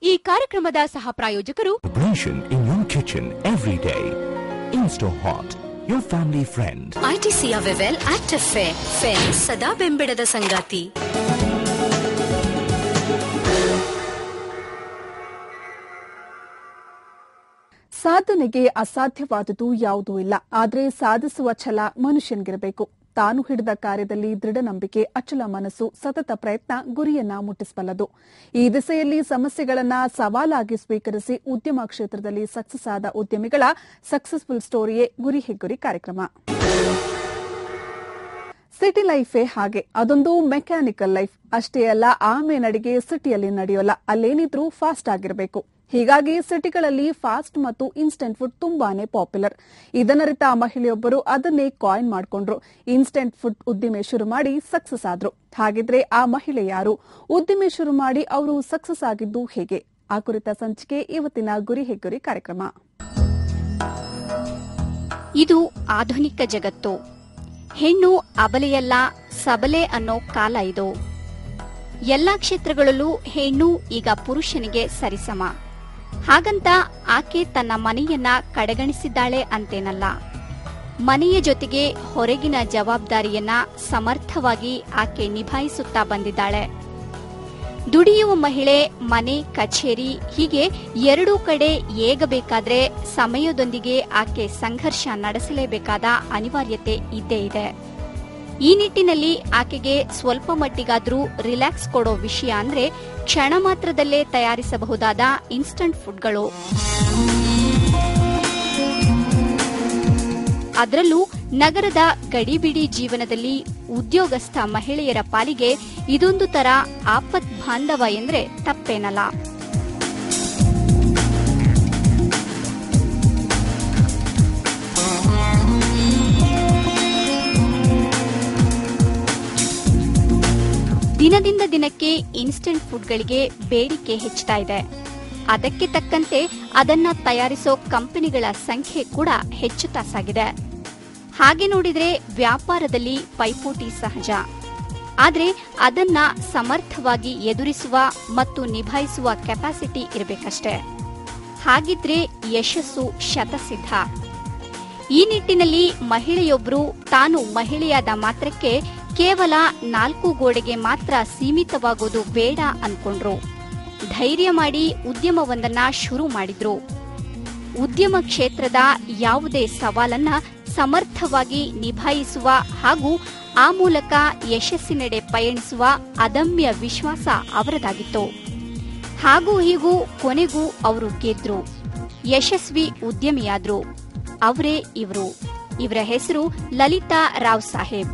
ಈ ಕಾರ್ಯಕ್ರಮದ ಸಹ ಪ್ರಾಯೋಜಕರು in your kitchen every day. Insta Hot, your family friend. ITCಯ ವೆವೆಲ್ ಆಕ್ಟಿವ್ ಫೇನ್ ಸದಾ ಬೆಂಬಿಡದ ಸಂಗಾತಿ. ಸಾಧನೆಗೆ ಅಸಾಧ್ಯವಾದುದು ಯಾವುದೂ ಇಲ್ಲ. ಆದರೆ ಸಾಧಿಸುವ ಛಲ ಮನುಷ್ಯನಿಗಿರಬೇಕು. ತಾನು ಹಿಡಿದ ಕಾರ್ಯದಲ್ಲಿ ದೃಢ ನಂಬಿಕೆ, ಅಚಲ ಮನಸ್ಸು, ಸತತ ಪ್ರಯತ್ನ ಗುರಿಯನ್ನ ಮುಟ್ಟಿಸಬಲ್ಲದು. ಈ ದಿಸೆಯಲ್ಲಿ ಸಮಸ್ಯೆಗಳನ್ನ ಸವಾಲಾಗಿ ಸ್ವೀಕರಿಸಿ ಉದ್ಯಮ ಕ್ಷೇತ್ರದಲ್ಲಿ ಸಕ್ಸಸ್ ಆದ ಉದ್ಯಮಿಗಳ ಸಕ್ಸಸ್ಫುಲ್ ಸ್ಟೋರಿಯೇ ಗುರಿ ಹೆಗ್ಗುರಿ ಕಾರ್ಯಕ್ರಮ. ಸಿಟಿ ಲೈಫೇ ಹಾಗೆ, ಅದೊಂದು ಮೆಕ್ಯಾನಿಕಲ್ ಲೈಫ್. ಅಷ್ಟೇ ಅಲ್ಲ, ಆಮೆ ನಡಿಗೆ ಸಿಟಿಯಲ್ಲಿ ನಡೆಯೋಲ್ಲ, ಅಲ್ಲೇನಿದ್ರೂ ಫಾಸ್ಟ್ ಆಗಿರಬೇಕು. ಹೀಗಾಗಿ ಸಿಟಿಗಳಲ್ಲಿ ಫಾಸ್ಟ್ ಮತ್ತು ಇನ್ಸ್ಟೆಂಟ್ ಫುಡ್ ತುಂಬಾನೇ ಪಾಪ್ಯುಲರ್. ಇದನ್ನರಿತ ಮಹಿಳೆಯೊಬ್ಬರು ಅದನ್ನೇ ಕಾಯಿನ್ ಮಾಡಿಕೊಂಡ್ರು. ಇನ್ಸ್ಟೆಂಟ್ ಫುಡ್ ಉದ್ದಿಮೆ ಶುರು ಮಾಡಿ ಸಕ್ಸಸ್ ಆದ್ರು. ಹಾಗಿದ್ರೆ ಆ ಮಹಿಳೆ ಯಾರು? ಉದ್ದಿಮೆ ಶುರು ಮಾಡಿ ಅವರು ಸಕ್ಸಸ್ ಆಗಿದ್ದು ಹೇಗೆ? ಆ ಕುರಿತ ಸಂಚಿಕೆ ಇವತ್ತಿನ ಗುರಿ ಹೆಗ್ಗುರಿ ಕಾರ್ಯಕ್ರಮ. ಇದು ಆಧುನಿಕ ಜಗತ್ತು. ಹೆಣ್ಣು ಅಬಲೆಯಲ್ಲ, ಸಬಲೆ ಅನ್ನೋ ಕಾಲ ಇದು. ಎಲ್ಲಾ ಕ್ಷೇತ್ರಗಳಲ್ಲೂ ಹೆಣ್ಣು ಈಗ ಪುರುಷನಿಗೆ ಸರಿಸಮ. ಹಾಗಂತ ಆಕೆ ತನ್ನ ಮನೆಯನ್ನ ಕಡೆಗಣಿಸಿದ್ದಾಳೆ ಅಂತೇನಲ್ಲ. ಮನೆಯ ಜೊತೆಗೆ ಹೊರಗಿನ ಜವಾಬ್ದಾರಿಯನ್ನ ಸಮರ್ಥವಾಗಿ ಆಕೆ ನಿಭಾಯಿಸುತ್ತಾ ಬಂದಿದ್ದಾಳೆ. ದುಡಿಯುವ ಮಹಿಳೆ ಮನೆ, ಕಚೇರಿ ಹೀಗೆ ಎರಡೂ ಕಡೆ ಏಗಬೇಕಾದ್ರೆ ಸಮಯದೊಂದಿಗೆ ಆಕೆ ಸಂಘರ್ಷ ನಡೆಸಲೇಬೇಕಾದ ಅನಿವಾರ್ಯತೆ ಇದ್ದೇ ಇದೆ. ಈ ನಿಟ್ಟಿನಲ್ಲಿ ಆಕೆಗೆ ಸ್ವಲ್ಪ ಮಟ್ಟಿಗಾದ್ರೂ ರಿಲ್ಯಾಕ್ಸ್ ಕೊಡೋ ವಿಷಯ ಅಂದ್ರೆ ಕ್ಷಣ ಮಾತ್ರದಲ್ಲೇ ತಯಾರಿಸಬಹುದಾದ ಇನ್ಸ್ಟಂಟ್ ಫುಡ್ಗಳು. ಅದರಲ್ಲೂ ನಗರದ ಗಡಿಬಿಡಿ ಜೀವನದಲ್ಲಿ ಉದ್ಯೋಗಸ್ಥ ಮಹಿಳೆಯರ ಪಾಲಿಗೆ ಇದೊಂದು ತರ ಆಪತ್ ಬಾಂಧವ ಎಂದ್ರೆ ತಪ್ಪೇನಲ್ಲ. ದಿನದಿಂದ ದಿನಕ್ಕೆ ಇನ್ಸ್ಟೆಂಟ್ ಫುಡ್ಗಳಿಗೆ ಬೇಡಿಕೆ ಹೆಚ್ಚುತ್ತಾ ಇದೆ. ಅದಕ್ಕೆ ತಕ್ಕಂತೆ ಅದನ್ನ ತಯಾರಿಸೋ ಕಂಪನಿಗಳ ಸಂಖ್ಯೆ ಕೂಡ ಹೆಚ್ಚುತ್ತಾ ಸಾಗಿದೆ. ಹಾಗೆ ನೋಡಿದ್ರೆ ವ್ಯಾಪಾರದಲ್ಲಿ ಪೈಪೋಟಿ ಸಹಜ. ಆದ್ರೆ ಅದನ್ನ ಸಮರ್ಥವಾಗಿ ಎದುರಿಸುವ ಮತ್ತು ನಿಭಾಯಿಸುವ ಕೆಪಾಸಿಟಿ ಇರಬೇಕಷ್ಟೇ. ಹಾಗಿದ್ರೆ ಯಶಸ್ಸು ಶತಸಿದ್ಧ. ಈ ನಿಟ್ಟಿನಲ್ಲಿ ಮಹಿಳೆಯೊಬ್ಬರು ತಾನು ಮಹಿಳೆಯಾದ ಮಾತ್ರಕ್ಕೆ ಕೇವಲ 4 ಗೋಡೆಗೆ ಮಾತ್ರ ಸೀಮಿತವಾಗೋದು ಬೇಡ ಅನ್ಕೊಂಡ್ರು. ಧೈರ್ಯ ಮಾಡಿ ಉದ್ಯಮವೊಂದನ್ನ ಶುರು ಮಾಡಿದ್ರು. ಉದ್ಯಮ ಕ್ಷೇತ್ರದ ಯಾವುದೇ ಸವಾಲನ್ನ ಸಮರ್ಥವಾಗಿ ನಿಭಾಯಿಸುವ ಹಾಗೂ ಆ ಮೂಲಕ ಯಶಸ್ಸಿನೆಡೆ ಪಯಣಿಸುವ ಅದಮ್ಯ ವಿಶ್ವಾಸ ಅವರದಾಗಿತ್ತು. ಹಾಗೂ ಹೀಗೂ ಕೊನೆಗೂ ಅವರು ಗೆದ್ರು, ಯಶಸ್ವಿ ಉದ್ಯಮಿಯಾದ್ರು. ಅವರೇ ಇವರು. ಇವರ ಹೆಸರು ಲಲಿತಾ ರಾವ್ ಸಾಹೇಬ್.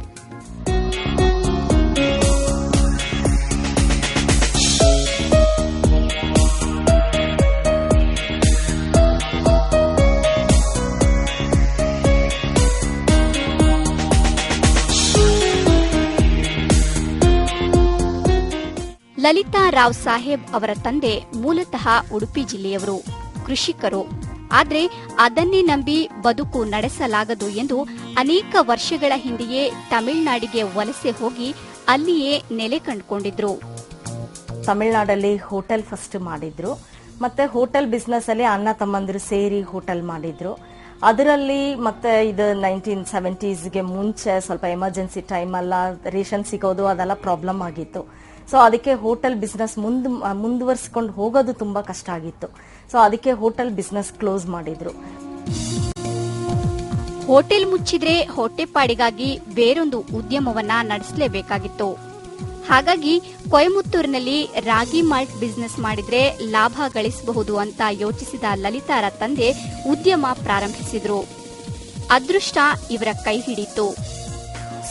ಲಲಿತಾ ರಾವ್ ಸಾಹೇಬ್ ಅವರ ತಂದೆ ಮೂಲತಃ ಉಡುಪಿ ಜಿಲ್ಲೆಯವರು, ಕೃಷಿಕರು. ಆದ್ರೆ ಅದನ್ನೇ ನಂಬಿ ಬದುಕು ನಡೆಸಲಾಗದು ಎಂದು ಅನೇಕ ವರ್ಷಗಳ ಹಿಂದೆಯೇ ತಮಿಳುನಾಡಿಗೆ ವಲಸೆ ಹೋಗಿ ಅಲ್ಲಿಯೇ ನೆಲೆ ಕಂಡುಕೊಂಡಿದ್ರು. ತಮಿಳುನಾಡಲ್ಲಿ ಹೋಟೆಲ್ ಫಸ್ಟ್ ಮಾಡಿದ್ರು. ಮತ್ತೆ ಹೋಟೆಲ್ ಬಿಸ್ನೆಸ್ ಅಲ್ಲಿ ಅಣ್ಣ ತಮ್ಮಂದಿರು ಸೇರಿ ಹೋಟೆಲ್ ಮಾಡಿದ್ರು. ಅದರಲ್ಲಿ ಮತ್ತೆ ಇದು 1970s ಮುಂಚೆ ಸ್ವಲ್ಪ ಎಮರ್ಜೆನ್ಸಿ ಟೈಮ್ ಅಲ್ಲ, ರೇಷನ್ ಸಿಗೋದು ಅದೆಲ್ಲ ಪ್ರಾಬ್ಲಮ್ ಆಗಿತ್ತು. ಸೊ ಅದಕ್ಕೆ ಹೋಟೆಲ್ ಬಿಸ್ನೆಸ್ ಮುಂದುವರಿಸಿಕೊಂಡು ಹೋಗೋದು ತುಂಬಾ ಕಷ್ಟ ಆಗಿತ್ತು. ಸೊ ಅದಕ್ಕೆ ಹೋಟೆಲ್ ಬಿಸ್ನೆಸ್ ಕ್ಲೋಸ್ ಮಾಡಿದ್ರು. ಹೋಟೆಲ್ ಮುಚ್ಚಿದ್ರೆ ಹೊಟ್ಟೆಪಾಡಿಗಾಗಿ ಬೇರೊಂದು ಉದ್ಯಮವನ್ನ ನಡೆಸಲೇಬೇಕಾಗಿತ್ತು. ಹಾಗಾಗಿ ಕೊಯಮತ್ತೂರಿನಲ್ಲಿ ರಾಗಿ ಮಾಲ್ಟ್ ಬಿಸ್ನೆಸ್ ಮಾಡಿದ್ರೆ ಲಾಭ ಗಳಿಸಬಹುದು ಅಂತ ಯೋಚಿಸಿದ ಲಲಿತಾರ ತಂದೆ ಉದ್ಯಮ ಪ್ರಾರಂಭಿಸಿದ್ರು. ಅದೃಷ್ಟ ಇವರ ಕೈ ಹಿಡಿತು.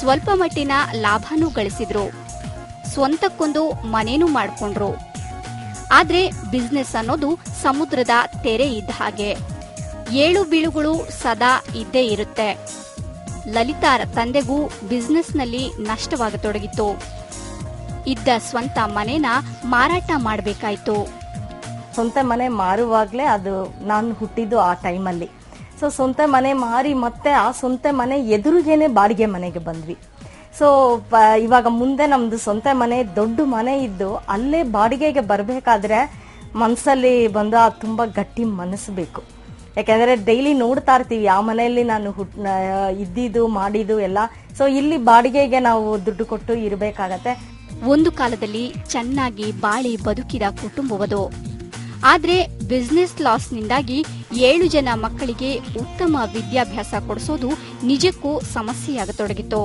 ಸ್ವಲ್ಪ ಮಟ್ಟಿನ ಲಾಭನೂ ಗಳಿಸಿದ್ರು. ಸ್ವಂತಕ್ಕೊಂದು ಮನೇನೂ ಮಾಡಿಕೊಂಡ್ರು. ಆದ್ರೆ ಬಿಸ್ನೆಸ್ ಅನ್ನೋದು ಸಮುದ್ರದ ತೆರೆ ಇದ್ದ ಹಾಗೆ, ಏಳು ಬೀಳುಗಳು ಸದಾ ಇದ್ದೇ ಇರುತ್ತೆ. ಲಲಿತಾರ ತಂದೆಗೂ ಬಿಸ್ನೆಸ್ನಲ್ಲಿ ನಷ್ಟವಾಗತೊಡಗಿತ್ತು. ಇದ್ದ ಸ್ವಂತ ಮನೇನ ಮಾರಾಟ ಮಾಡಬೇಕಾಯ್ತು. ಸ್ವಂತ ಮನೆ ಮಾರುವಾಗ್ಲೇ ಅದು ನಾನು ಹುಟ್ಟಿದ್ದು ಆ ಟೈಮಲ್ಲಿ. ಸೊ ಸ್ವಂತ ಮನೆ ಮಾರಿ ಮತ್ತೆ ಆ ಸ್ವಂತ ಮನೆ ಎದುರಿಗೇನೆ ಬಾಡಿಗೆ ಮನೆಗೆ ಬಂದ್ವಿ. ಸೊ ಇವಾಗ ಮುಂದೆ ನಮ್ದು ಸ್ವಂತ ಮನೆ ದೊಡ್ಡ ಮನೆ ಇದ್ದು ಅಲ್ಲೇ ಬಾಡಿಗೆಗೆ ಬರಬೇಕಾದ್ರೆ ಮನಸ್ಸಲ್ಲಿ ಬಂದು ಅದು ತುಂಬ ಗಟ್ಟಿ ಮನಸ್ಸು ಬೇಕು. ಯಾಕೆಂದರೆ ಡೈಲಿ ನೋಡ್ತಾ ಇರ್ತೀವಿ ಯಾವ ಮನೆಯಲ್ಲಿ ನಾನು ಇದ್ದಿದ್ದು ಮಾಡಿದ್ದು ಎಲ್ಲ. ಸೊ ಇಲ್ಲಿ ಬಾಡಿಗೆಗೆ ನಾವು ದುಡ್ಡು ಕೊಟ್ಟು ಇರಬೇಕಾಗತ್ತೆ. ಒಂದು ಕಾಲದಲ್ಲಿ ಚೆನ್ನಾಗಿ ಬಾಳಿ ಬದುಕಿದ ಕುಟುಂಬವದು. ಆದ್ರೆ ಬಿಸಿನೆಸ್ ಲಾಸ್ನಿಂದಾಗಿ 7 ಜನ ಮಕ್ಕಳಿಗೆ ಉತ್ತಮ ವಿದ್ಯಾಭ್ಯಾಸ ಕೊಡಿಸೋದು ನಿಜಕ್ಕೂ ಸಮಸ್ಯೆಯಾಗತೊಡಗಿತು.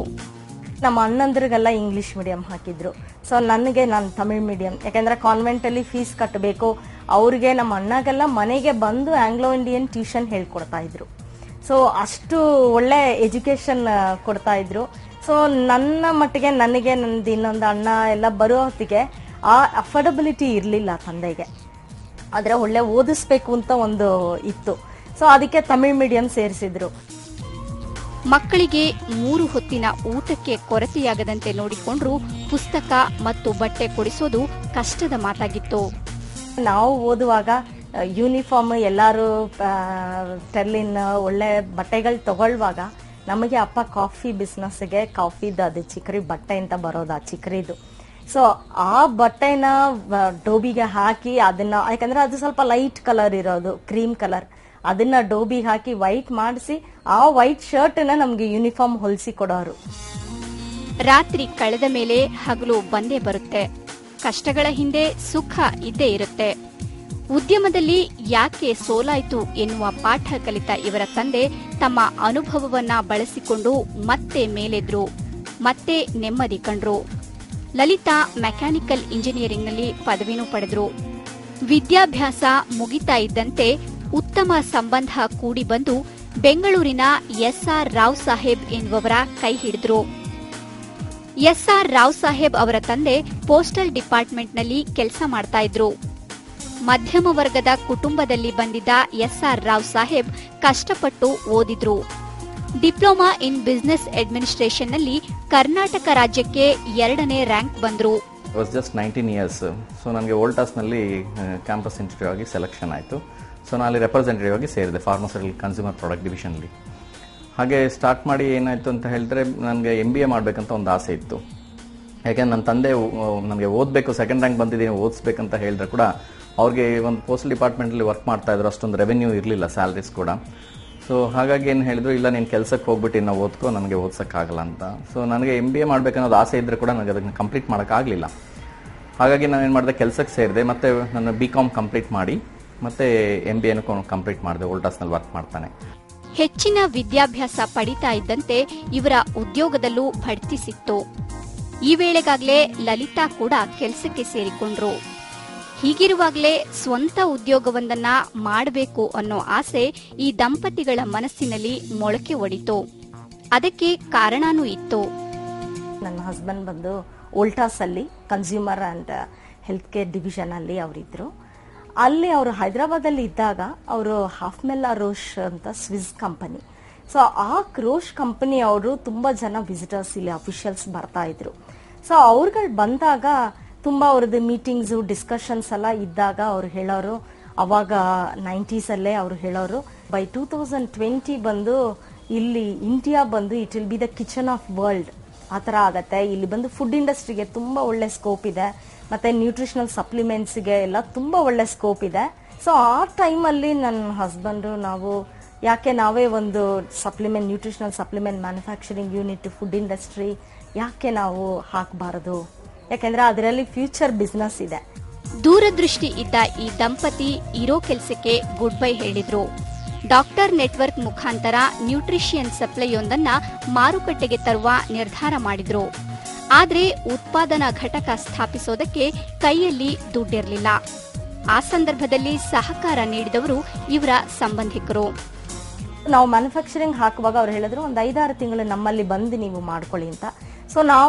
ನಮ್ಮ ಅಣ್ಣಂದ್ರಿಗೆಲ್ಲ ಇಂಗ್ಲಿಷ್ ಮೀಡಿಯಂ ಹಾಕಿದ್ರು. ಸೊ ನಾನು ತಮಿಳ್ ಮೀಡಿಯಂ, ಯಾಕೆಂದ್ರೆ ಕಾನ್ವೆಂಟ್ ಅಲ್ಲಿ ಫೀಸ್ ಕಟ್ಟಬೇಕು. ಅವ್ರಿಗೆ ನಮ್ಮ ಅಣ್ಣಗೆಲ್ಲ ಮನೆಗೆ ಬಂದು ಆಂಗ್ಲೋ ಇಂಡಿಯನ್ ಟ್ಯೂಷನ್ ಹೇಳ್ಕೊಡ್ತಾ ಇದ್ರು. ಸೊ ಅಷ್ಟು ಒಳ್ಳೆ ಎಜುಕೇಶನ್ ಕೊಡ್ತಾ ಇದ್ರು. ಸೊ ನನ್ನ ಮಟ್ಟಿಗೆ ನನಗೆ ನಂದು ಇನ್ನೊಂದು ಅಣ್ಣ ಎಲ್ಲ ಬರೋ ಹೊತ್ತಿಗೆ ಆ ಅಫೋರ್ಡಬಿಲಿಟಿ ಇರಲಿಲ್ಲ ತಂದೆಗೆ. ಆದ್ರೆ ಒಳ್ಳೆ ಓದಿಸ್ಬೇಕು ಅಂತ ಒಂದು ಇತ್ತು. ಸೊ ಅದಕ್ಕೆ ತಮಿಳ್ ಮೀಡಿಯಂ ಸೇರಿಸಿದ್ರು. ಮಕ್ಕಳಿಗೆ 3 ಹೊತ್ತಿನ ಊಟಕ್ಕೆ ಕೊರತೆಯಾಗದಂತೆ ನೋಡಿಕೊಂಡ್ರು ಪುಸ್ತಕ ಮತ್ತು ಬಟ್ಟೆ ಕೊಡಿಸೋದು ಕಷ್ಟದ ಮಾತಾಗಿತ್ತು. ನಾವು ಓದುವಾಗ ಯೂನಿಫಾರ್ಮ್ ಎಲ್ಲಾರು ಟೆರ್ಲಿನ್ ಒಳ್ಳೆ ಬಟ್ಟೆಗಳು ತಗೊಳ್ಳುವಾಗ ನಮಗೆ ಅಪ್ಪ ಕಾಫಿ ಬಿಸ್ನೆಸ್ಗೆ ಕಾಫಿದು ಅದು ಚಿಕ್ರಿ ಬಟ್ಟೆ ಅಂತ ಬರೋದು, ಚಿಕ್ರಿದು. ಸೊ ಆ ಬಟ್ಟೆನ ಡೋಬಿಗೆ ಹಾಕಿ ಅದನ್ನ, ಯಾಕಂದ್ರೆ ಅದು ಸ್ವಲ್ಪ ಲೈಟ್ ಕಲರ್ ಇರೋದು, ಕ್ರೀಮ್ ಕಲರ್, ಅದನ್ನ ಡೋಬಿಗೆ ಹಾಕಿ ವೈಟ್ ಮಾಡಿಸಿ ಆ ವೈಟ್ ಶರ್ಟ್ ನ ನಮ್ಗೆ ಯೂನಿಫಾರ್ಮ್ ಹೊಲಿಸಿ ಕೊಡೋರು. ರಾತ್ರಿ ಕಳೆದ ಮೇಲೆ ಹಗಲು ಬಂದೇ ಬರುತ್ತೆ. ಕಷ್ಟಗಳ ಹಿಂದೆ ಸುಖ ಇದ್ದೇ ಇರುತ್ತೆ. ಉದ್ಯಮದಲ್ಲಿ ಯಾಕೆ ಸೋಲಾಯ್ತು ಎನ್ನುವ ಪಾಠ ಕಲಿತ ಇವರ ತಂದೆ ತಮ್ಮ ಅನುಭವವನ್ನ ಬಳಸಿಕೊಂಡು ಮತ್ತೆ ಮೇಲೆದ್ರು, ಮತ್ತೆ ನೆಮ್ಮದಿ ಕಂಡ್ರು. ಲಲಿತಾ ಮೆಕ್ಯಾನಿಕಲ್ ಇಂಜಿನಿಯರಿಂಗ್ನಲ್ಲಿ ಪದವಿನೂ ಪಡೆದ್ರು. ವಿದ್ಯಾಭ್ಯಾಸ ಮುಗಿತಾ ಇದ್ದಂತೆ ಉತ್ತಮ ಸಂಬಂಧ ಕೂಡಿ ಬಂದು ಬೆಂಗಳೂರಿನ ಎಸ್ಆರ್ ರಾವ್ ಸಾಹೇಬ್ ಎನ್ನುವವರ ಕೈ ಹಿಡಿದ್ರು. ಎಸ್ಆರ್ ರಾವ್ ಸಾಹೇಬ್ ಅವರ ತಂದೆ ಪೋಸ್ಟಲ್ ಡಿಪಾರ್ಟ್ಮೆಂಟ್ನಲ್ಲಿ ಕೆಲಸ ಮಾಡ್ತಾ ಇದ್ರು. ಮಧ್ಯಮ ವರ್ಗದ ಕುಟುಂಬದಲ್ಲಿ ಬಂದಿದ್ದ ಎಸ್ಆರ್ ರಾವ್ ಸಾಹೇಬ್ ಕಷ್ಟಪಟ್ಟು ಓದಿದ್ರು. ಡಿಪ್ಲೊಮಾ ಇನ್ ಬಿಸಿನೆಸ್ ಅಡ್ಮಿನಿಸ್ಟ್ರೇಷನ್ ನಲ್ಲಿ ಕರ್ನಾಟಕ ರಾಜ್ಯಕ್ಕೆ 2ನೇ ರ್ಯಾಂಕ್ ಬಂದ್ರು. I was just 19 years. So ನನಗೆ ವೋಲ್ಟಾಸ್ನಲ್ಲಿ ಕ್ಯಾಂಪಸ್ ಇಂಟರ್ವ್ಯೂ ಆಗಿ ಸೆಲೆಕ್ಷನ್ ಆಯಿತು. ಸೊ ನಾನು ಅಲ್ಲಿ ರೆಪ್ರೆಸೆಂಟೇಟಿವ್ ಆಗಿ ಸೇರಿದೆ ಫಾರ್ಮಸ್ಯೂಟಿಕಲ್ ಕನ್ಸ್ಯೂಮರ್ ಪ್ರಾಡಕ್ಟ್ ಡಿವಿಷನ್ಲಿ. ಹಾಗೆ ಸ್ಟಾರ್ಟ್ ಮಾಡಿ ಏನಾಯಿತು ಅಂತ ಹೇಳಿದ್ರೆ ನನಗೆ MBA ಮಾಡಬೇಕಂತ ಒಂದು ಆಸೆ ಇತ್ತು. ಯಾಕೆಂದ್ರೆ ನನ್ನ ತಂದೆ ನನಗೆ ಓದಬೇಕು, 2nd ರ್ಯಾಂಕ್ ಬಂದಿದ್ದೀನಿ, ಓದಿಸ್ಬೇಕಂತ ಹೇಳಿದ್ರೆ ಕೂಡ ಅವ್ರಿಗೆ ಒಂದು ಪೋಸ್ಟಲ್ ಡಿಪಾರ್ಟ್ಮೆಂಟಲ್ಲಿ ವರ್ಕ್ ಮಾಡ್ತಾ ಇದ್ರು, ಅಷ್ಟೊಂದು ರೆವೆನ್ಯೂ ಇರಲಿಲ್ಲ, ಸ್ಯಾಲ್ರೀಸ್ ಕೂಡ. ಸೊ ಹಾಗಾಗಿ ಏನು ಹೇಳಿದ್ರು, ಇಲ್ಲ ನೀನು ಕೆಲಸಕ್ಕೆ ಹೋಗ್ಬಿಟ್ಟು ನಾವು ಓದ್ಕೋ, ನನಗೆ ಓದ್ಸೋಕ್ಕಾಗಲ್ಲ ಅಂತ. ಸೊ ನನಗೆ MBA ಮಾಡಬೇಕನ್ನೋದು ಆಸೆ ಇದ್ದರೆ ಕೂಡ ನನಗೆ ಅದನ್ನು ಕಂಪ್ಲೀಟ್ ಮಾಡೋಕ್ಕಾಗಲಿಲ್ಲ. ಹಾಗಾಗಿ ನಾನು ಏನು ಮಾಡಿದೆ, ಕೆಲಸಕ್ಕೆ ಸೇರಿದೆ. ಮತ್ತು ನಾನು BCom ಕಂಪ್ಲೀಟ್ ಮಾಡಿ ಮತ್ತೆ MBAನೂ ಕಂಪ್ಲೀಟ್ ಮಾಡಿದೆ. ವೋಲ್ಟಾಸ್ನಲ್ಲಿ ವರ್ಕ್ ಮಾಡ್ತಾನೆ. ಹೆಚ್ಚಿನ ವಿದ್ಯಾಭ್ಯಾಸ ಪಡಿತಾ ಇದ್ದಂತೆ ಇವರ ಉದ್ಯೋಗದಲ್ಲೂ ಬಡ್ತಿ ಸಿಕ್ತು. ಈ ವೇಳೆಗಾಗಲೇ ಲಲಿತಾ ಕೂಡ ಕೆಲಸಕ್ಕೆ ಸೇರಿಕೊಂಡ್ರು. ಹೀಗಿರುವಾಗಲೇ ಸ್ವಂತ ಉದ್ಯೋಗವೊಂದನ್ನ ಮಾಡಬೇಕು ಅನ್ನೋ ಆಸೆ ಈ ದಂಪತಿಗಳ ಮನಸ್ಸಿನಲ್ಲಿ ಮೊಳಕೆ ಒಡಿತು. ಅದಕ್ಕೆ ಕಾರಣನೂ ಇತ್ತು. ನನ್ನ ಹಸ್ಬೆಂಡ್ ಬಂದು ವೋಲ್ಟಾಸ್ ಅಲ್ಲಿ consumer and health care division ಅಲ್ಲಿ ಅವರಿದ್ರು. ಅಲ್ಲಿ ಅವರು ಹೈದರಾಬಾದಲ್ಲಿ ಇದ್ದಾಗ ಅವರು ಹಾಫ್ಮೆಲ್ಲಾ ರೋಷ್ ಅಂತ ಸ್ವಿಸ್ ಕಂಪನಿ. ಸೊ ಆ ರೋಷ್ ಕಂಪನಿ ಅವರು ತುಂಬಾ ಜನ ವಿಸಿಟರ್ಸ್ ಇಲ್ಲಿ ಅಫಿಷಿಯಲ್ಸ್ ಬರ್ತಾ ಇದ್ರು. ಸೊ ಅವ್ರುಗಳು ಬಂದಾಗ ತುಂಬಾ ಅವ್ರದ್ದು ಮೀಟಿಂಗ್ಸು ಡಿಸ್ಕಷನ್ಸ್ ಎಲ್ಲ ಇದ್ದಾಗ ಅವ್ರು ಹೇಳೋರು, ಅವಾಗ 90s ಅಲ್ಲೇ ಅವ್ರು ಹೇಳೋರು, ಬೈ 2020 ಬಂದು ಇಲ್ಲಿ ಇಂಡಿಯಾ ಬಂದು it will be the kitchen of world, ಆ ಥರ ಆಗತ್ತೆ. ಇಲ್ಲಿ ಬಂದು ಫುಡ್ ಇಂಡಸ್ಟ್ರಿಗೆ ತುಂಬಾ ಒಳ್ಳೆ ಸ್ಕೋಪ್ ಇದೆ, ಮತ್ತೆ ನ್ಯೂಟ್ರಿಷನಲ್ ಸಪ್ಲಿಮೆಂಟ್ಸ್ಗೆ ಎಲ್ಲ ತುಂಬಾ ಒಳ್ಳೆ ಸ್ಕೋಪ್ ಇದೆ. ಸೊ ಆ ಟೈಮಲ್ಲಿ ನನ್ನ ಹಸ್ಬೆಂಡು ನಾವು ಯಾಕೆ ನಾವೇ ಒಂದು supplement, nutritional supplement manufacturing unit food industry ಯಾಕೆ ನಾವು ಹಾಕಬಾರದು, ಯಾಕೆಂದ್ರೆ ಅದರಲ್ಲಿ ಫ್ಯೂಚರ್ ಬಿಸ್ನೆಸ್ ಇದೆ. ದೂರದೃಷ್ಟಿ ಇದ್ದ ಈ ದಂಪತಿ ಇರೋ ಕೆಲಸಕ್ಕೆ ಗುಡ್ ಬೈ ಹೇಳಿದ್ರು. ಡಾಕ್ಟರ್ ನೆಟ್ವರ್ಕ್ ಮುಖಾಂತರ ನ್ಯೂಟ್ರಿಷಿಯನ್ ಸಪ್ಲೈಯೊಂದನ್ನ ಮಾರುಕಟ್ಟೆಗೆ ತರುವ ನಿರ್ಧಾರ ಮಾಡಿದ್ರು. ಆದ್ರೆ ಉತ್ಪಾದನಾ ಘಟಕ ಸ್ಥಾಪಿಸೋದಕ್ಕೆ ಕೈಯಲ್ಲಿ ದುಡ್ಡಿರಲಿಲ್ಲ. ಆ ಸಂದರ್ಭದಲ್ಲಿ ಸಹಕಾರ ನೀಡಿದವರು ಇವರ ಸಂಬಂಧಿಕರು. ನಾವು ಮ್ಯಾನುಫ್ಯಾಕ್ಚರಿಂಗ್ ಹಾಕುವಾಗ ಅವ್ರು ಹೇಳಿದ್ರು, ಒಂದು 5-6 ತಿಂಗಳು ನಮ್ಮಲ್ಲಿ ಬಂದು ನೀವು ಮಾಡ್ಕೊಳ್ಳಿ ಅಂತ. ಸೊ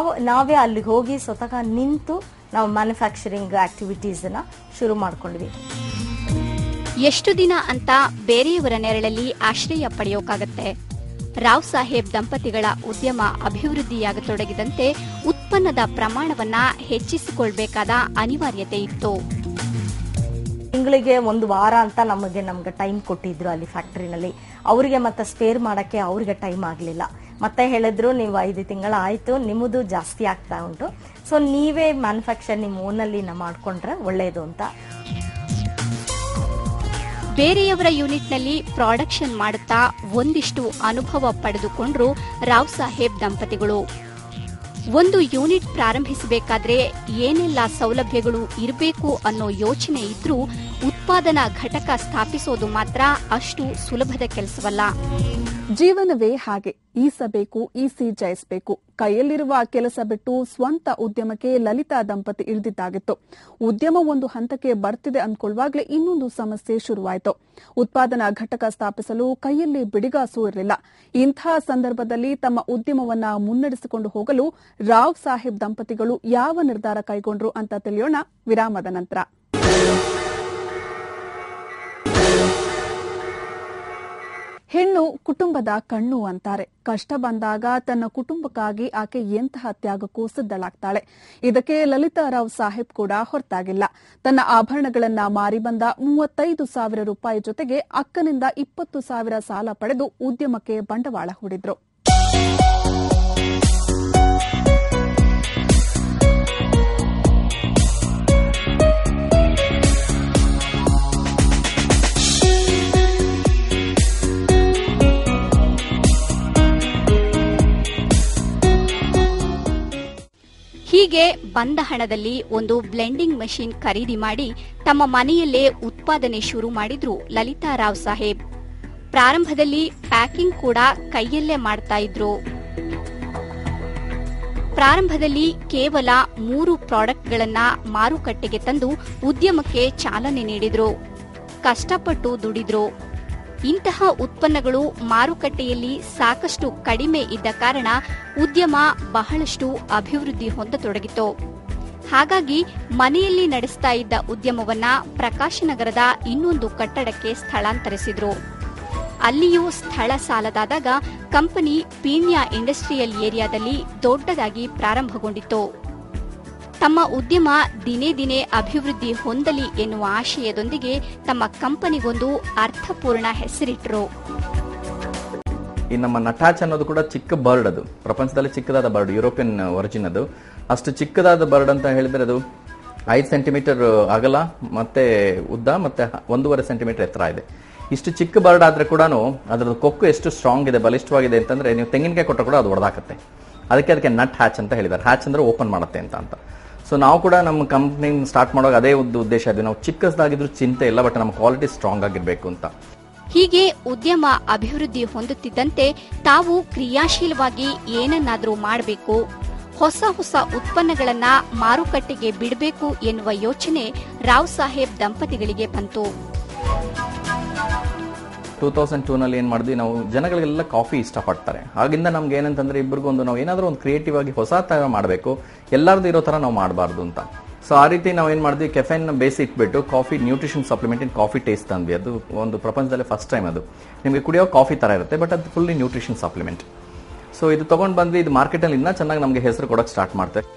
ನಾವೇ ಅಲ್ಲಿಗೆ ಹೋಗಿ ಸ್ವತಃ ನಿಂತು ನಾವು ಮ್ಯಾನುಫ್ಯಾಕ್ಚರಿಂಗ್ ಆಕ್ಟಿವಿಟೀಸ್ ನ ಶುರು ಮಾಡ್ಕೊಂಡ್ವಿ. ಎಷ್ಟು ದಿನ ಅಂತ ಬೇರೆಯವರ ನೆರಳಲ್ಲಿ ಆಶ್ರಯ ಪಡೆಯೋಕಾಗತ್ತೆ? ರಾವ್ ಸಾಹೇಬ್ ದಂಪತಿಗಳ ಉದ್ಯಮ ಅಭಿವೃದ್ಧಿಯಾಗತೊಡಗಿದಂತೆ ಉತ್ಪನ್ನದ ಪ್ರಮಾಣವನ್ನ ಹೆಚ್ಚಿಸಿಕೊಳ್ಬೇಕಾದ ಅನಿವಾರ್ಯತೆ ಇತ್ತು. ತಿಂಗಳಿಗೆ 1 ವಾರ ಅಂತ ನಮ್ಗೆ ಟೈಮ್ ಕೊಟ್ಟಿದ್ರು ಅಲ್ಲಿ ಫ್ಯಾಕ್ಟರಿನಲ್ಲಿ. ಅವರಿಗೆ ಮತ್ತೆ ಸ್ಪೇರ್ ಮಾಡಕ್ಕೆ ಅವ್ರಿಗೆ ಟೈಮ್ ಆಗಲಿಲ್ಲ. ಮತ್ತೆ ಹೇಳಿದ್ರು, ನೀವು 5 ತಿಂಗಳ ಆಯ್ತು, ನಿಮ್ಮದು ಜಾಸ್ತಿ ಆಗ್ತಾ ಉಂಟು, ಸೊ ನೀವೇ ಮ್ಯಾನುಫ್ಯಾಕ್ಚರ್ ನಿಮ್ಮ ಓನಲ್ಲಿ ಮಾಡ್ಕೊಂಡ್ರೆ ಒಳ್ಳೇದು ಅಂತ. ಬೇರೆಯವರ ಯೂನಿಟ್ನಲ್ಲಿ ಪ್ರಾಡಕ್ಷನ್ ಮಾಡುತ್ತಾ ಒಂದಿಷ್ಟು ಅನುಭವ ಪಡೆದುಕೊಂಡ್ರು ರಾವ್ ಸಾಹೇಬ್ ದಂಪತಿಗಳು. ಒಂದು ಯೂನಿಟ್ ಪ್ರಾರಂಭಿಸಬೇಕಾದ್ರೆ ಏನೆಲ್ಲ ಸೌಲಭ್ಯಗಳು ಇರಬೇಕು ಅನ್ನೋ ಯೋಚನೆ ಇದ್ರೂ ಉತ್ಪಾದನಾ ಘಟಕ ಸ್ಥಾಪಿಸೋದು ಮಾತ್ರ ಅಷ್ಟು ಸುಲಭದ ಕೆಲಸವಲ್ಲ. ಜೀವನವೇ ಹಾಗೆ, ಈಸಬೇಕು, ಈಸಿ ಜಯಿಸಬೇಕು. ಕೈಯಲ್ಲಿರುವ ಕೆಲಸ ಬಿಟ್ಟು ಸ್ವಂತ ಉದ್ಯಮಕ್ಕೆ ಲಲಿತಾ ದಂಪತಿ ಇಳಿದಿದ್ದಾಗಿತ್ತು. ಉದ್ಯಮ ಒಂದು ಹಂತಕ್ಕೆ ಬರ್ತಿದೆ ಅಂದ್ಕೊಳ್ಳುವಾಗಲೇ ಇನ್ನೊಂದು ಸಮಸ್ಯೆ ಶುರುವಾಯಿತು. ಉತ್ಪಾದನಾ ಘಟಕ ಸ್ಥಾಪಿಸಲು ಕೈಯಲ್ಲಿ ಬಿಡಿಗಾಸೂ ಇರಲಿಲ್ಲ. ಇಂಥ ಸಂದರ್ಭದಲ್ಲಿ ತಮ್ಮ ಉದ್ಯಮವನ್ನ ಮುನ್ನಡೆಸಿಕೊಂಡು ಹೋಗಲು ರಾವ್ ಸಾಹೇಬ್ ದಂಪತಿಗಳು ಯಾವ ನಿರ್ಧಾರ ಕೈಗೊಂಡ್ರು ಅಂತ ತಿಳಿಯೋಣ ವಿರಾಮದ ನಂತರ. ಹೆಣ್ಣು ಕುಟುಂಬದ ಕಣ್ಣು ಅಂತಾರೆ. ಕಷ್ಟ ಬಂದಾಗ ತನ್ನ ಕುಟುಂಬಕ್ಕಾಗಿ ಆಕೆ ಎಂತಹ ತ್ಯಾಗಕ್ಕೂ ಸಿದ್ಧಳಾಗ್ತಾಳೆ. ಇದಕ್ಕೆ ಲಲಿತಾ ರಾವ್ ಸಾಹೇಬ್ ಕೂಡ ಹೊರತಾಗಿಲ್ಲ. ತನ್ನ ಆಭರಣಗಳನ್ನ ಮಾರಿ ಬಂದ 35,000 ರೂಪಾಯಿ ಜೊತೆಗೆ ಅಕ್ಕನಿಂದ 20,000 ಸಾಲ ಪಡೆದು ಉದ್ಯಮಕ್ಕೆ ಬಂಡವಾಳ ಹೂಡಿದ್ರು. ಹೀಗೆ ಬಂದ ಹಣದಲ್ಲಿ ಒಂದು ಬ್ಲೆಂಡಿಂಗ್ ಮಷೀನ್ ಖರೀದಿ ಮಾಡಿ ತಮ್ಮ ಮನೆಯಲ್ಲೇ ಉತ್ಪಾದನೆ ಶುರು ಮಾಡಿದ್ರು ಲಲಿತಾ ರಾವ್ ಸಾಹೇಬ್. ಪ್ರಾರಂಭದಲ್ಲಿ ಪ್ಯಾಕಿಂಗ್ ಕೂಡ ಕೈಯಲ್ಲೇ ಮಾಡ್ತಾ ಇದ್ರು. ಪ್ರಾರಂಭದಲ್ಲಿ ಕೇವಲ 3 ಪ್ರಾಡಕ್ಟ್ಗಳನ್ನ ಮಾರುಕಟ್ಟೆಗೆ ತಂದು ಉದ್ಯಮಕ್ಕೆ ಚಾಲನೆ ನೀಡಿದ್ರು. ಕಷ್ಟಪಟ್ಟು ದುಡಿದ್ರು. ಇಂತಹ ಉತ್ಪನ್ನಗಳು ಮಾರುಕಟ್ಟೆಯಲ್ಲಿ ಸಾಕಷ್ಟು ಕಡಿಮೆ ಇದ್ದ ಕಾರಣ ಉದ್ಯಮ ಬಹಳಷ್ಟು ಅಭಿವೃದ್ಧಿ ಹೊಂದತೊಡಗಿತು. ಹಾಗಾಗಿ ಮನೆಯಲ್ಲಿ ನಡೆಸ್ತಾ ಇದ್ದ ಉದ್ಯಮವನ್ನ ಪ್ರಕಾಶನಗರದ ಇನ್ನೊಂದು ಕಟ್ಟಡಕ್ಕೆ ಸ್ಥಳಾಂತರಿಸಿದ್ರು. ಅಲ್ಲಿಯೂ ಸ್ಥಳ ಸಾಲದಾದಾಗ ಕಂಪನಿ ಪೀಣ್ಯ ಇಂಡಸ್ಟ್ರಿಯಲ್ ಏರಿಯಾದಲ್ಲಿ ದೊಡ್ಡದಾಗಿ ಪ್ರಾರಂಭಗೊಂಡಿತು. ತಮ್ಮ ಉದ್ಯಮ ದಿನೇ ದಿನೇ ಅಭಿವೃದ್ಧಿ ಹೊಂದಲಿ ಎನ್ನುವ ಆಶಯದೊಂದಿಗೆ ತಮ್ಮ ಕಂಪನಿಗೊಂದು ಅರ್ಥಪೂರ್ಣ ಹೆಸರಿಟ್ಟರು. ಈ ನಮ್ಮ ನಟಾಚ್ ಅನ್ನೋದು ಕೂಡ ಚಿಕ್ಕ ಬರ್ಡ್, ಅದು ಪ್ರಪಂಚದಲ್ಲಿ ಚಿಕ್ಕದಾದ ಬರ್ಡ್, ಯುರೋಪಿಯನ್ ಒರಿಜಿನ್. ಅದು ಅಷ್ಟು ಚಿಕ್ಕದಾದ ಬರ್ಡ್ ಅಂತ ಹೇಳಿದ್ರೆ ಅದು 5 ಸೆಂಟಿಮೀಟರ್ ಅಗಲ ಮತ್ತೆ ಉದ್ದ ಮತ್ತೆ 1.5 ಸೆಂಟಿಮೀಟರ್ ಎತ್ತರ ಇದೆ. ಇಷ್ಟು ಚಿಕ್ಕ ಬರ್ಡ್ ಆದ್ರೆ ಕೂಡ ಅದರ ಕೊಕ್ಕು ಎಷ್ಟು ಸ್ಟ್ರಾಂಗ್ ಇದೆ, ಬಲಿಷ್ಠವಾಗಿದೆ ಅಂತಂದ್ರೆ ನೀವು ತೆಂಗಿನಕಾಯಿ ಕೊಟ್ಟರು ಕೂಡ ಅದು ಹೊಡೆದಾಕತ್ತೆ. ಅದಕ್ಕೆ ನಟ್ ಹ್ಯಾಚ್ ಅಂತ ಹೇಳಿದ್ದಾರೆ. ಹ್ಯಾಚ್ ಅಂದ್ರೆ ಓಪನ್ ಮಾಡುತ್ತೆ ಅಂತ. ಸೊ ನಾವು ಕೂಡ ನಮ್ಮ ಕಂಪ್ನಿ ಸ್ಟಾರ್ಟ್ ಮಾಡುವಾಗ ಅದೇ ಒಂದು ಉದ್ದೇಶ ಇದೆ. ನಾವು ಚಿಕ್ಕದಾಗಿದ್ರು ಚಿಂತೆ ಇಲ್ಲ, ಬಟ್ ನಮ್ಮ ಕ್ವಾಲಿಟಿ ಸ್ಟ್ರಾಂಗ್ ಆಗಿರ್ಬೇಕು ಅಂತ. ಹೀಗೆ ಉದ್ಯಮ ಅಭಿವೃದ್ಧಿ ಹೊಂದುತ್ತಿದ್ದಂತೆ ತಾವು ಕ್ರಿಯಾಶೀಲವಾಗಿ ಏನನ್ನಾದರೂ ಮಾಡಬೇಕು, ಹೊಸ ಹೊಸ ಉತ್ಪನ್ನಗಳನ್ನ ಮಾರುಕಟ್ಟೆಗೆ ಬಿಡಬೇಕು ಎನ್ನುವ ಯೋಚನೆ ರಾವ್ ಸಾಹೇಬ್ ದಂಪತಿಗಳಿಗೆ ಬಂತು. 2002 ನಲ್ಲಿ ಏನ್ ಮಾಡಿದ್ವಿ, ನಾವು ಜನಗಳಿಗೆಲ್ಲ ಕಾಫಿ ಇಷ್ಟಪಡ್ತಾರೆ. ಆಗಿಂದ ನಮ್ಗೆ ಏನಂತಂದ್ರೆ ಇಬ್ಬರಿಗೂ ನಾವು ಏನಾದ್ರೂ ಒಂದು ಕ್ರಿಯೇಟಿವ್ ಆಗಿ ಹೊಸ ತರ ಮಾಡಬೇಕು, ಎಲ್ಲಾರ್ದು ಇರೋ ತರ ನಾವು ಮಾಡಬಾರ್ದು ಅಂತ. ಸೊ ಆ ರೀತಿ ನಾವು ಏನ್ ಮಾಡಿದ್ವಿ, ಕೆಫೆನ್ ಬೇಸ್ ಇಟ್ಬಿಟ್ಟು ಕಾಫಿ ನ್ಯೂಟ್ರಿಷನ್ ಸಪ್ಲಿಮೆಂಟ್ ಇನ್ ಕಾಫಿ ಟೇಸ್ಟ್ ತಂದ್ವಿ. ಅದು ಒಂದು ಪ್ರಪಂಚದಲ್ಲಿ ಫಸ್ಟ್ ಟೈಮ್. ಅದು ನಿಮಗೆ ಕುಡಿಯೋ ಕಾಫಿ ತರ ಇರುತ್ತೆ, ಬಟ್ ಅದು ಫುಲ್ಲಿ ನ್ಯೂಟ್ರಿಷನ್ ಸಪ್ಲಿಮೆಂಟ್. ಸೊ ಇದು ತಗೊಂಡ್ ಬಂದ್ವಿ. ಇದು ಮಾರ್ಕೆಟ್ ಅಲ್ಲಿ ಇನ್ನೂ ಚೆನ್ನಾಗಿ ನಮಗೆ ಹೆಸರು ಕೊಡಕ್ ಸ್ಟಾರ್ಟ್ ಮಾಡ್ತಾರೆ.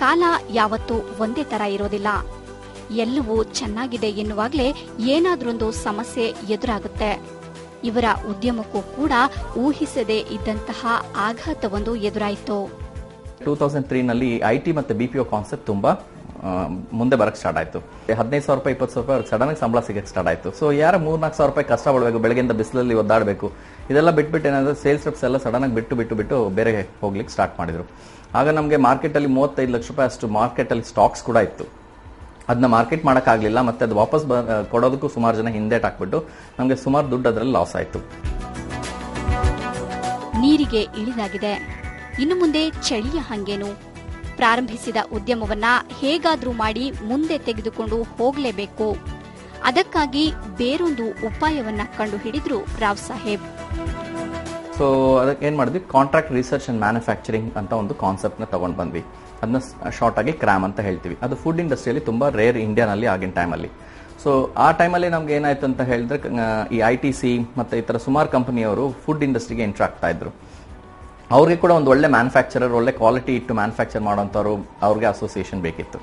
ಕಾಲ ಯಾವತ್ತೂ ಒಂದೇ ತರ ಇರೋದಿಲ್ಲ. ಎಲ್ಲವೂ ಚೆನ್ನಾಗಿದೆ ಎನ್ನುವಾಗಲೇ ಏನಾದ್ರೊಂದು ಸಮಸ್ಯೆ ಎದುರಾಗುತ್ತೆ. ಇವರ ಉದ್ಯಮಕ್ಕೂ ಕೂಡ ಊಹಿಸದೇ ಇದ್ದಂತಹ ಆಘಾತವೊಂದು ಎದುರಾಯಿತು. 2003 ನಲ್ಲಿ ಐಟಿ ಮತ್ತೆ ಬಿಪಿಒ ಕಾನ್ಸೆಪ್ಟ್ ತುಂಬಾ ಮುಂದೆ ಬರಕ್ ಸ್ಟಾರ್ಟ್ ಆಯ್ತು. 15,000 ರೂಪಾಯಿ 20,000 ರೂಪಾಯಿ ಸಡನ್ ಆಗಿ ಸಂಬಳ ಸಿಗಕ್ಕೆ ಸ್ಟಾರ್ಟ್ ಆಯ್ತು. ಸೊ ಯಾರ 3-4 ಸಾವಿರ ರೂಪಾಯಿ ಕಷ್ಟ ಪಡಬೇಕು, ಬೆಳಗ್ಗೆಯಿಂದ ಬಿಸಿಲಲ್ಲಿ ಒದ್ದಾಡಬೇಕು, ಇದೆಲ್ಲ ಬಿಟ್ಬಿಟ್ಟು ಏನಾದ್ರು ಸೇಲ್ಸ್ ರೆಪ್ಸ್ ಎಲ್ಲ ಸಡನ್ ಆಗಿ ಬಿಟ್ಟು ಬೇರೆ ಹೋಗ್ಲಿಕ್ಕೆ ಸ್ಟಾರ್ಟ್ ಮಾಡಿದ್ರು. ಆಗ ನಮಗೆ ಮಾರ್ಕೆಟ್ ಅಲ್ಲಿ 35 ಲಕ್ಷ ರೂಪಾಯಿ ಅಷ್ಟು ಮಾರ್ಕೆಟ್ ಅಲ್ಲಿ ಸ್ಟಾಕ್ಸ್ ಕೂಡ ಇತ್ತು. ಅದನ್ನ ಮಾರ್ಕೆಟ್ ಮಾಡಕ್ಕಾಗ್ಲಿಲ್ಲ. ಮತ್ತೆ ಅದು ವಾಪಸ್ ಕೊಡೋದಕ್ಕೂ ಸುಮಾರು ಜನ ಹಿಂದೇಟ್ ಹಾಕ್ಬಿಟ್ಟು ನಮಗೆ ಸುಮಾರು ದುಡ್ಡು ಅದರಲ್ಲಿ ಲಾಸ್ ಆಯ್ತು. ನೀರಿಗೆ ಇಳಿದಾಗಿದೆ. ಇನ್ನು ಮುಂದೆ ಚಳಿಯ ಹಂಗೇನು? ಪ್ರಾರಂಭಿಸಿದ ಉದ್ಯಮವನ್ನ ಹೇಗಾದ್ರೂ ಮಾಡಿ ಮುಂದೆ ತೆಗೆದುಕೊಂಡು ಹೋಗಲೇಬೇಕು. ಅದಕ್ಕಾಗಿ ಬೇರೊಂದು ಉಪಾಯವನ್ನ ಕಂಡುಹಿಡಿದ್ರು ರಾವ್ ಸಾಹೇಬ್. ಸೊ ಅದಕ್ಕೆ ಏನ್ ಮಾಡಿದ್ವಿ, ಕಾಂಟ್ರಾಕ್ಟ್ ರಿಸರ್ಚ್ ಅಂಡ್ ಮ್ಯಾನುಫ್ಯಾಕ್ಚರಿಂಗ್ ಅಂತ ಒಂದು ಕಾನ್ಸೆಪ್ಟ್ ನ ತಗೊಂಡ್ ಬಂದ್ವಿ. ಅದನ್ನ ಶಾರ್ಟ್ ಆಗಿ ಕ್ರಾಮ್ ಅಂತ ಹೇಳ್ತೀವಿ. ಅದು ಫುಡ್ ಇಂಡಸ್ಟ್ರಿಯಲ್ಲಿ ತುಂಬಾ ರೇರ್ ಇಂಡಿಯಾನಲ್ಲಿ ಆಗಿನ ಟೈಮಲ್ಲಿ. ಸೊ ಆ ಟೈಮಲ್ಲಿ ನಮ್ಗೆ ಏನಾಯ್ತು ಅಂತ ಹೇಳಿದ್ರೆ, ಈ ITC ಮತ್ತೆ ಈ ತರ ಸುಮಾರು ಕಂಪನಿಯವರು ಫುಡ್ ಇಂಡಸ್ಟ್ರಿಗೆ ಎಂಟ್ರ್ ಆಗ್ತಾ ಇದ್ರು. ಅವ್ರಿಗೆ ಕೂಡ ಒಂದು ಒಳ್ಳೆ ಮ್ಯಾನುಫ್ಯಾಕ್ಚರರ್, ಒಳ್ಳೆ ಕ್ವಾಲಿಟಿ ಇಟ್ಟು ಮ್ಯಾನುಫ್ಯಾಕ್ಚರ್ ಮಾಡೋಂಥವ್ರು, ಅವ್ರಿಗೆ ಅಸೋಸಿಯೇಷನ್ ಬೇಕಿತ್ತು.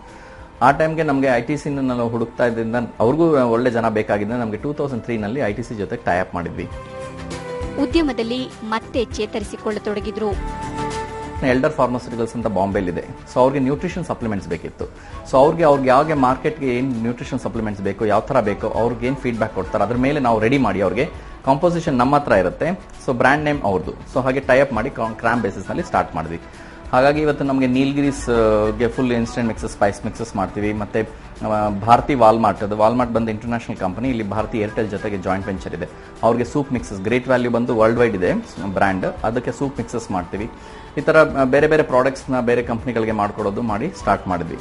ಆ ಟೈಮ್ಗೆ ನಮಗೆ ITC ನಾವು ಹುಡುಕ್ತಾ ಇದ್ರಿಂದ ಅವ್ರಿಗೂ ಒಳ್ಳೆ ಜನ ಬೇಕಾಗಿದ್ದ ನಮಗೆ 2003 ನಲ್ಲಿ ITC ಜೊತೆ ಟೈ ಅಪ್ ಮಾಡಿದ್ವಿ. ಉದ್ಯಮದಲ್ಲಿ ಮತ್ತೆ ಚೇತರಿಸಿಕೊಳ್ಳತೊಡಗಿದ್ರು. ಎಲ್ಡರ್ ಫಾರ್ಮಾಸ್ಯೂಟಿಕಲ್ಸ್ ಅಂತ ಬಾಂಬೆಲಿದೆ. ಸೊ ಅವ್ರಿಗೆ ನ್ಯೂಟ್ರಿಷನ್ ಸಪ್ಲಿಮೆಂಟ್ಸ್ ಬೇಕಿತ್ತು. ಸೊ ಅವ್ರಿಗೆ ಯಾವಾಗ ಮಾರ್ಕೆಟ್ಗೆ ಏನು ನ್ಯೂಟ್ರಿಷನ್ ಸಪ್ಲಿಮೆಂಟ್ಸ್ ಬೇಕು, ಯಾವ ಥರ ಬೇಕು, ಅವ್ರಿಗೆ ಏನು ಫೀಡ್ಬ್ಯಾಕ್ ಕೊಡ್ತಾರೆ ಅದ್ರ ಮೇಲೆ ನಾವು ರೆಡಿ ಮಾಡಿ ಅವ್ರಿಗೆ ಕಾಂಪೋಸಿಷನ್ ನಮ್ಮ ಹತ್ರ ಇರುತ್ತೆ. ಸೊ ಬ್ರ್ಯಾಂಡ್ ನೇಮ್ ಅವ್ರದ್ದು. ಸೊ ಹಾಗೆ ಟೈಅಪ್ ಮಾಡಿ ಕ್ರಾಮ್ ಬೇಸಿಸ್ನಲ್ಲಿ ಸ್ಟಾರ್ಟ್ ಮಾಡಿದ್ವಿ. ಹಾಗಾಗಿ ಇವತ್ತು ನಮಗೆ ನೀಲ್ಗಿರೀಸ್ಗೆ full instant mixes, spice mixes ಮಾಡ್ತೀವಿ. ಮತ್ತೆ ಭಾರತಿ ವಾಲ್ಮಾರ್ಟ್ ಬಂದು ಇಂಟರ್ನ್ಯಾಷನಲ್ ಕಂಪನಿ, ಇಲ್ಲಿ ಭಾರತಿ ಏರ್ಟೆಲ್ ಜೊತೆಗೆ ಜಾಯಿಂಟ್ ವೆಂಚರ್ ಇದೆ. ಅವ್ರಿಗೆ ಸೂಪ್ ಮಿಕ್ಸಸ್, ಗ್ರೇಟ್ ವ್ಯಾಲ್ಯೂ ಬಂದು ವರ್ಲ್ಡ್ ವೈಡ್ ಇದೆ ಬ್ರ್ಯಾಂಡ್, ಅದಕ್ಕೆ ಸೂಪ್ ಮಿಕ್ಸಸ್ ಮಾಡ್ತೀವಿ. ಈ ತರ ಬೇರೆ ಬೇರೆ ಪ್ರಾಡಕ್ಟ್ಸ್ನ ಬೇರೆ ಕಂಪನಿಗಳಿಗೆ ಮಾಡಿಕೊಡೋದು ಮಾಡಿ ಸ್ಟಾರ್ಟ್ ಮಾಡಿದ್ವಿ.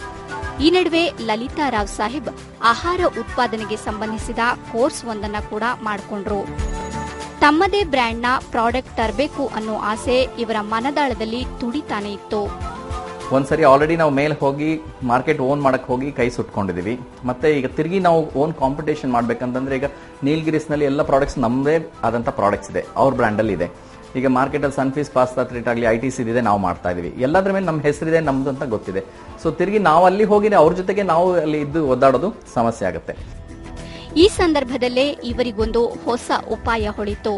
ಈ ನಡುವೆ ಲಲಿತಾ ರಾವ್ ಸಾಹೇಬ್ ಆಹಾರ ಉತ್ಪಾದನೆಗೆ ಸಂಬಂಧಿಸಿದ ಕೋರ್ಸ್ ಒಂದನ್ನ ಕೂಡ ಮಾಡಿಕೊಂಡ್ರು. ತಮ್ಮದೇ ಬ್ರ್ಯಾಂಡ್ನ ಪ್ರಾಡಕ್ಟ್ ತರಬೇಕು ಅನ್ನೋ ಆಸೆ ಇವರ ಮನದಾಳದಲ್ಲಿ ತುಡಿತಾನೆ ಇತ್ತು. ಒಂದ್ಸರಿ ಆಲ್ರೆಡಿ ನಾವು ಮೇಲೆ ಹೋಗಿ ಮಾರ್ಕೆಟ್ ಓನ್ ಮಾಡಕ್ ಹೋಗಿ ಕೈ ಸುಟ್ಕೊಂಡಿದೀವಿ. ಮತ್ತೆ ಈಗ ತಿರುಗಿ ನಾವು ಓನ್ ಕಾಂಪಿಟೇಷನ್ ಮಾಡ್ಬೇಕಂತಂದ್ರೆ ಈಗ ನೀಲ್ಗಿರೀಸ್ನಲ್ಲಿ ಎಲ್ಲ ಪ್ರಾಡಕ್ಟ್ಸ್ ನಮ್ಮದೇ ಆದಂತ ಪ್ರಾಡಕ್ಟ್ಸ್ ಇದೆ, ಅವ್ರ ಬ್ರ್ಯಾಂಡ್ ಅಲ್ಲಿ ಇದೆ. ಈಗ ಮಾರ್ಕೆಟಲ್ಲಿ ಸನ್ಫೀಸ್, ಪಾಸ್ತಾ ಟ್ರೀಟ್ ಆಗಲಿ, ITC ಇದೆ, ನಾವು ಮಾಡ್ತಾ ಇದೀವಿ. ಎಲ್ಲದ್ರ ಮೇಲೆ ನಮ್ಮ ಹೆಸರಿದೆ, ನಮ್ದು ಅಂತ ಗೊತ್ತಿದೆ. ಸೊ ತಿರುಗಿ ನಾವು ಅಲ್ಲಿ ಹೋಗಿ ಅವ್ರ ಜೊತೆಗೆ ನಾವು ಅಲ್ಲಿ ಇದ್ದು ಒದ್ದಾಡೋದು ಸಮಸ್ಯೆ ಆಗುತ್ತೆ. ಈ ಸಂದರ್ಭದಲ್ಲೇ ಇವರಿಗೊಂದು ಹೊಸ ಉಪಾಯ ಹೊಳಿತು.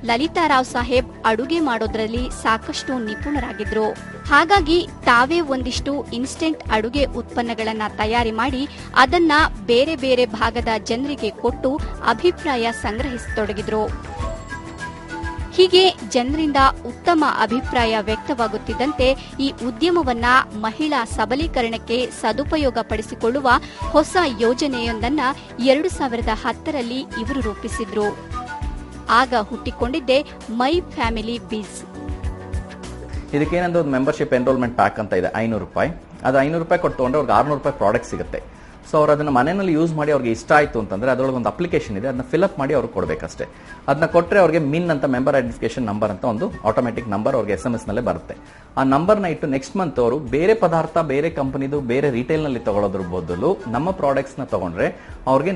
ಲಲಿತಾ ರಾವ್ ಸಾಹೇಬ್ ಅಡುಗೆ ಮಾಡೋದ್ರಲ್ಲಿ ಸಾಕಷ್ಟು ನಿಪುಣರಾಗಿದ್ರು. ಹಾಗಾಗಿ ತಾವೇ ಒಂದಿಷ್ಟು ಇನ್ಸ್ಟೆಂಟ್ ಅಡುಗೆ ಉತ್ಪನ್ನಗಳನ್ನ ತಯಾರಿ ಮಾಡಿ ಅದನ್ನ ಬೇರೆ ಬೇರೆ ಭಾಗದ ಜನರಿಗೆ ಕೊಟ್ಟು ಅಭಿಪ್ರಾಯ ಸಂಗ್ರಹಿಸತೊಡಗಿದ್ರು. ಹೀಗೆ ಜನರಿಂದ ಉತ್ತಮ ಅಭಿಪ್ರಾಯ ವ್ಯಕ್ತವಾಗುತ್ತಿದ್ದಂತೆ ಈ ಉದ್ಯಮವನ್ನ ಮಹಿಳಾ ಸಬಲೀಕರಣಕ್ಕೆ ಸದುಪಯೋಗಪಡಿಸಿಕೊಳ್ಳುವ ಹೊಸ ಯೋಜನೆಯೊಂದನ್ನ 2010ರಲ್ಲಿ ಇವರು ರೂಪಿಸಿದ್ರು. ಆಗ ಹುಟ್ಟಿಕೊಂಡಿದ್ದೇ ಮೈ ಫ್ಯಾಮಿಲಿ ಬೀಸ್. ಇದಕ್ಕೇನಂದ್ರೆ ಒಂದು ಮೆಂಬರ್ಶಿಪ್ ಎನ್ರೋಲ್ಮೆಂಟ್ ಪ್ಯಾಕ್ ಅಂತ ಇದೆ, ₹500. ಅದು ₹500 ಕೊಟ್ಟು ತಗೊಂಡ್ರೆ ಅವ್ರಿಗೆ ₹600 ಪ್ರಾಡಕ್ಟ್ ಸಿಗುತ್ತೆ. ಸೊ ಅವ್ರು ಅದನ್ನ ಮನೆಯಲ್ಲಿ ಯೂಸ್ ಮಾಡಿ ಅವ್ರಿಗೆ ಇಷ್ಟ ಆಯ್ತು ಅಂತಂದ್ರೆ ಅದರೊಳಗೆ ಒಂದು ಅಪ್ಲಿಕೇಶನ್ ಇದೆ, ಅದನ್ನ ಫಿಲ್ಅಪ್ ಮಾಡಿ ಅವ್ರಿಗೆ ಕೊಡಬೇಕಷ್ಟೇ. ಅದನ್ನ ಕೊಟ್ಟರೆ ಅವ್ರಿಗೆ ಮಿನ್ ಅಂತ ಮೆಂಬರ್ ಐಡೆಂಟಿಫಿಕೇಶನ್ ನಂಬರ್ ಅಂತ ಒಂದು ಆಟೋಮೆಟಿಕ್ ನಂಬರ್ ಅವ್ರಿಗೆ SMS ನಲ್ಲೇ ಬರುತ್ತೆ. ಆ ನಂಬರ್ನ ಇಟ್ಟು ನೆಕ್ಸ್ಟ್ ಮಂತ್ ಅವರು ಬೇರೆ ಪದಾರ್ಥ, ಬೇರೆ ಕಂಪನಿದು, ಬೇರೆ ರಿಟೇಲ್ ನಲ್ಲಿ ತಗೊಳ್ಳೋದ್ರ ಬದಲು ನಮ್ಮ ಪ್ರಾಡಕ್ಟ್ಸ್ ನ ತಗೊಂಡ್ರೆ ಅವ್ರಿಗೆ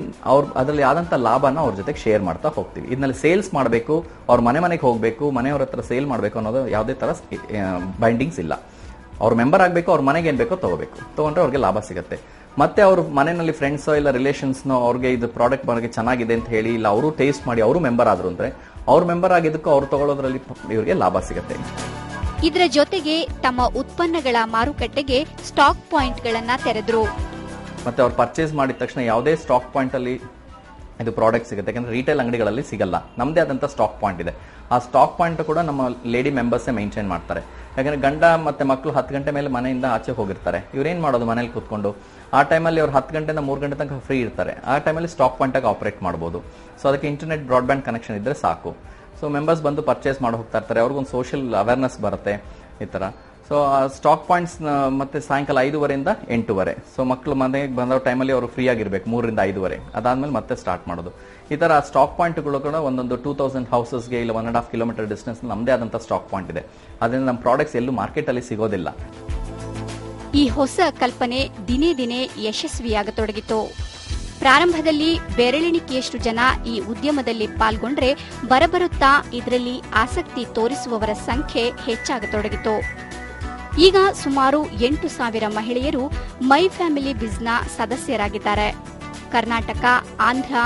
ಅದರಲ್ಲಿ ಆದಂತ ಲಾಭನ ಅವ್ರ ಜೊತೆಗೆ ಶೇರ್ ಮಾಡ್ತಾ ಹೋಗ್ತೀವಿ. ಇದನ್ನಲ್ಲಿ ಸೇಲ್ಸ್ ಮಾಡಬೇಕು, ಅವ್ರ ಮನೆಗೆ ಹೋಗಬೇಕು, ಮನೆಯವ್ರ ಹತ್ರ ಸೇಲ್ ಮಾಡಬೇಕು ಅನ್ನೋದು ಯಾವುದೇ ತರ ಬೈಂಡಿಂಗ್ಸ್ ಇಲ್ಲ. ಅವ್ರ ಮೆಂಬರ್ ಆಗಬೇಕು, ಅವ್ರ ಮನೆಗೆ ಏನ್ ಬೇಕೋ ತಗೊಂಡ್ರೆ ಅವ್ರಿಗೆ ಲಾಭ ಸಿಗುತ್ತೆ. ಮತ್ತೆ ಅವ್ರ ಮನೆಯಲ್ಲಿ ಫ್ರೆಂಡ್ಸೋ ಇಲ್ಲ ರಿಲೇಷನ್ಸ್ನೋ ಅವ್ರಿಗೆ ಇದು ಪ್ರಾಡಕ್ಟ್ ಬಗ್ಗೆ ಚೆನ್ನಾಗಿದೆ ಅಂತ ಹೇಳಿ, ಇಲ್ಲ ಅವರು ಟೇಸ್ಟ್ ಮಾಡಿ ಅವರು ಮೆಂಬರ್ ಆದ್ರು ಅಂದ್ರೆ ಅವ್ರ ಮೆಂಬರ್ ಆಗಿದ್ದಕ್ಕೂ ಅವ್ರು ತಗೊಳ್ಳೋದ್ರಲ್ಲಿ ಇವರಿಗೆ ಲಾಭ ಸಿಗುತ್ತೆ. ಇದರ ಜೊತೆಗೆ ತಮ್ಮ ಉತ್ಪನ್ನಗಳ ಮಾರುಕಟ್ಟೆಗೆ ಸ್ಟಾಕ್ ಪಾಯಿಂಟ್ಗಳನ್ನ ತೆರೆದ್ರು. ಮತ್ತೆ ಅವ್ರು ಪರ್ಚೇಸ್ ಮಾಡಿದ ತಕ್ಷಣ ಯಾವುದೇ ಸ್ಟಾಕ್ ಪಾಯಿಂಟ್ ಅಲ್ಲಿ ಇದು ಪ್ರಾಡಕ್ಟ್ ಸಿಗುತ್ತೆ. ಯಾಕಂದ್ರೆ ರಿಟೇಲ್ ಅಂಗಡಿಗಳಲ್ಲಿ ಸಿಗಲ್ಲ, ನಮ್ದೇ ಆದಂತ ಸ್ಟಾಕ್ ಪಾಯಿಂಟ್ ಇದೆ. ಆ ಸ್ಟಾಕ್ ಪಾಯಿಂಟ್ ಕೂಡ ನಮ್ಮ ಲೇಡಿ ಮೆಂಬರ್ಸೇ ಮೇಂಟೈನ್ ಮಾಡ್ತಾರೆ. ಯಾಕಂದ್ರೆ ಗಂಡ ಮತ್ತೆ ಮಕ್ಕಳು 10 ಗಂಟೆ ಮೇಲೆ ಮನೆಯಿಂದ ಆಚೆ ಹೋಗಿರ್ತಾರೆ. ಇವ್ರೇನ್ ಮಾಡೋದು ಮನೇಲಿ ಕೂತ್ಕೊಂಡು, ಆ ಟೈಮಲ್ಲಿ ಅವ್ರು 10 ಗಂಟೆಯಿಂದ 3 ಗಂಟೆ ತನಕ ಫ್ರೀ ಇರ್ತಾರೆ. ಆ ಟೈಮಲ್ಲಿ ಸ್ಟಾಕ್ ಪಾಯಿಂಟ್ ಆಗಿ ಆಪರೇಟ್ ಮಾಡಬಹುದು. ಸೊ ಅದಕ್ಕೆ ಇಂಟರ್ನೆಟ್ ಬ್ರಾಡ್ಬ್ಯಾಂಡ್ ಕನೆಕ್ಷನ್ ಇದ್ರೆ ಸಾಕು. ಸೊ ಮೆಂಬರ್ಸ್ ಬಂದು ಪರ್ಚೇಸ್ ಮಾಡಿ ಹೋಗ್ತಾ ಇರ್ತಾರೆ, ಅವ್ರಿಗೊಂದು ಸೋಷಿಯಲ್ ಅವೇರ್ನೆಸ್ ಬರುತ್ತೆ ಈ ತರ. ಸೊ ಆ ಸ್ಟಾಕ್ ಪಾಯಿಂಟ್ಸ್ ಮತ್ತೆ ಸಾಯಂಕಾಲ 5:30 8:00. ಸೊ ಮಕ್ಕಳು ಮನೆಗೆ ಬಂದ ಟೈಮಲ್ಲಿ ಅವರು ಫ್ರೀ ಆಗಿರ್ಬೇಕು 3 ರಿಂದ 5:30. ಅದಾದ್ಮೇಲೆ ಮತ್ತೆ ಸ್ಟಾರ್ಟ್ ಮಾಡೋದು. ಈ ತರ ಸ್ಟಾಕ್ ಪಾಯಿಂಟ್ಗಳು ಕೂಡ ಒಂದೊಂದು 2000 ಹೌಸಸ್ಗೆ ಇಲ್ಲ 1.5 ಕಿಲೋಮೀಟರ್ ಡಿಸ್ಟೆನ್ಸ್ ನಮ್ಮದೇ ಆದಂತ ಸ್ಟಾಕ್ ಪಾಯಿಂಟ್ ಇದೆ. ಅದರಿಂದ ನಮ್ಮ ಪ್ರಾಡಕ್ಟ್ಸ್ ಎಲ್ಲೂ ಮಾರ್ಕೆಟ್ ಅಲ್ಲಿ ಸಿಗೋದಿಲ್ಲ. ಈ ಹೊಸ ಕಲ್ಪನೆ ದಿನೇ ದಿನೇ ಯಶಸ್ವಿಯಾಗತೊಡಗಿತು. ಪ್ರಾರಂಭದಲ್ಲಿ ಬೆರಳೆಣಿಕೆಯಷ್ಟು ಜನ ಈ ಉದ್ಯಮದಲ್ಲಿ ಪಾಲ್ಗೊಂಡ್ರೆ ಬರಬರುತ್ತಾ ಇದರಲ್ಲಿ ಆಸಕ್ತಿ ತೋರಿಸುವವರ ಸಂಖ್ಯೆ ಹೆಚ್ಚಾಗತೊಡಗಿತು. ಈಗ ಸುಮಾರು 8,000 ಮಹಿಳೆಯರು ಮೈ ಫ್ಯಾಮಿಲಿ ಬಿಸ್ನ ಸದಸ್ಯರಾಗಿದ್ದಾರೆ. ಕರ್ನಾಟಕ, ಆಂಧ್ರ,